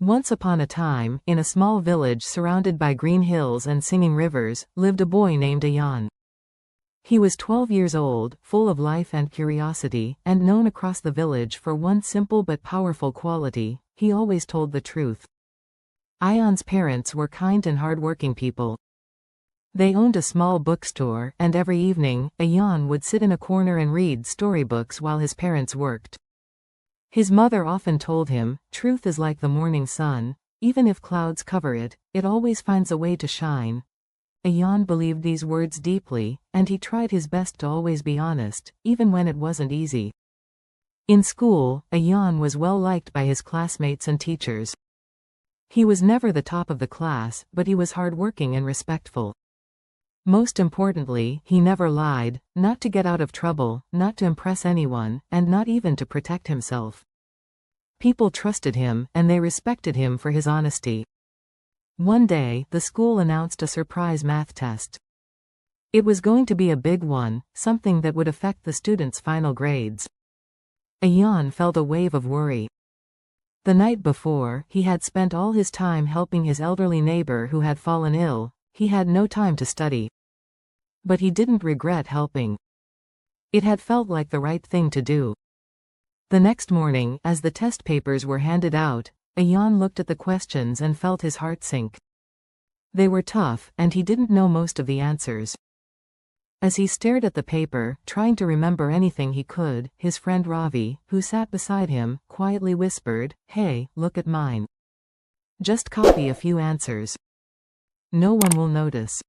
Once upon a time, in a small village surrounded by green hills and singing rivers, lived a boy named Ayaan. He was 12 years old, full of life and curiosity, and known across the village for one simple but powerful quality: he always told the truth. Ayaan's parents were kind and hard-working people. They owned a small bookstore, and every evening, Ayaan would sit in a corner and read storybooks while his parents worked. His mother often told him, "Truth is like the morning sun. Even if clouds cover it, it always finds a way to shine." Ayaan believed these words deeply, and he tried his best to always be honest, even when it wasn't easy. In school, Ayaan was well liked by his classmates and teachers. He was never the top of the class, but he was hardworking and respectful. Most importantly, he never lied, not to get out of trouble, not to impress anyone, and not even to protect himself. People trusted him, and they respected him for his honesty. One day, the school announced a surprise math test. It was going to be a big one, something that would affect the students' final grades. Ayaan felt a wave of worry. The night before, he had spent all his time helping his elderly neighbor who had fallen ill. He had no time to study. But he didn't regret helping. It had felt like the right thing to do. The next morning, as the test papers were handed out, Ayaan looked at the questions and felt his heart sink. They were tough, and he didn't know most of the answers. As he stared at the paper, trying to remember anything he could, his friend Ravi, who sat beside him, quietly whispered, "Hey, look at mine. Just copy a few answers. No one will notice."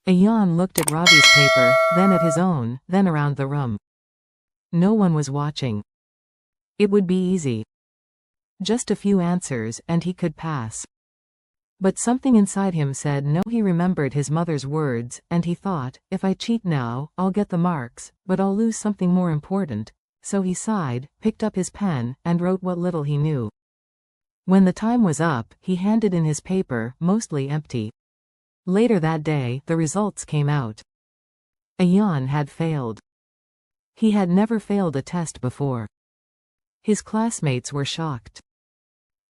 Ayaan looked at Ravi's paper, then at his own, then around the room. No one was watching. It would be easy. Just a few answers, and he could pass. But something inside him said no. He remembered his mother's words, and he thought, if I cheat now, I'll get the marks, but I'll lose something more important. So he sighed, picked up his pen, and wrote what little he knew. When the time was up, he handed in his paper, mostly empty. Later that day, the results came out. Ayaan had failed. He had never failed a test before. His classmates were shocked.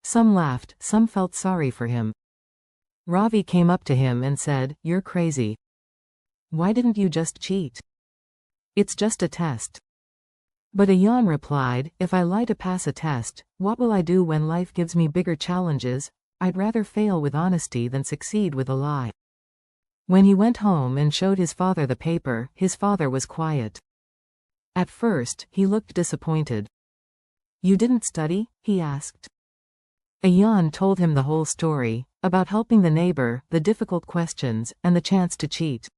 Some laughed, some felt sorry for him. Ravi came up to him and said, "You're crazy. Why didn't you just cheat? It's just a test." But Ayaan replied, "If I lie to pass a test, what will I do when life gives me bigger challenges? I'd rather fail with honesty than succeed with a lie." When he went home and showed his father the paper, his father was quiet. At first, he looked disappointed. "You didn't study?" he asked. Ayaan told him the whole story, about helping the neighbor, the difficult questions, and the chance to cheat.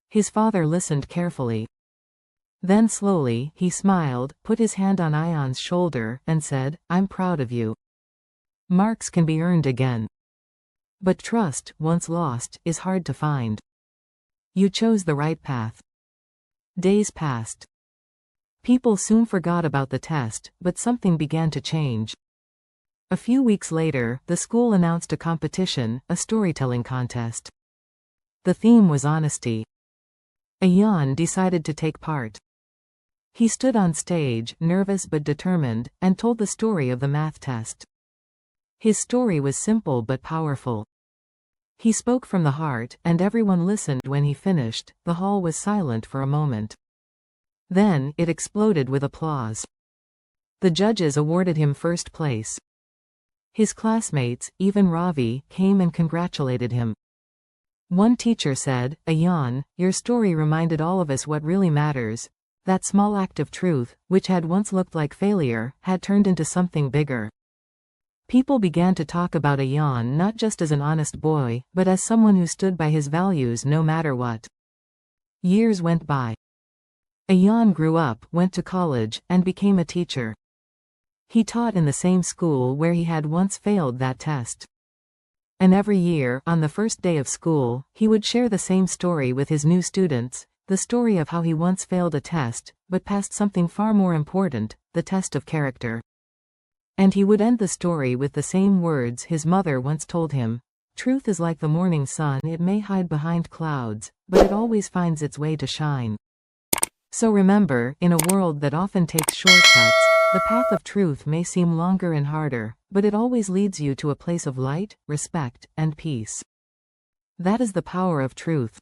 His father listened carefully. Then slowly, he smiled, put his hand on Ayaan's shoulder, and said, "I'm proud of you. Marks can be earned again. But trust, once lost, is hard to find. You chose the right path." Days passed. People soon forgot about the test, but something began to change. A few weeks later, the school announced a competition, a storytelling contest. The theme was honesty. Ayaan decided to take part. He stood on stage, nervous but determined, and told the story of the math test. His story was simple but powerful. He spoke from the heart, and everyone listened. When he finished, the hall was silent for a moment. Then, it exploded with applause. The judges awarded him first place. His classmates, even Ravi, came and congratulated him. One teacher said, "Ayaan, your story reminded all of us what really matters. That small act of truth, which had once looked like failure, had turned into something bigger." People began to talk about Ayaan not just as an honest boy, but as someone who stood by his values no matter what. Years went by. Ayaan grew up, went to college, and became a teacher. He taught in the same school where he had once failed that test. And every year, on the first day of school, he would share the same story with his new students, the story of how he once failed a test, but passed something far more important, the test of character. And he would end the story with the same words his mother once told him, "Truth is like the morning sun. It may hide behind clouds, but it always finds its way to shine." So remember, in a world that often takes shortcuts, The path of truth may seem longer and harder, but it always leads you to a place of light, respect, and peace. That is the power of truth.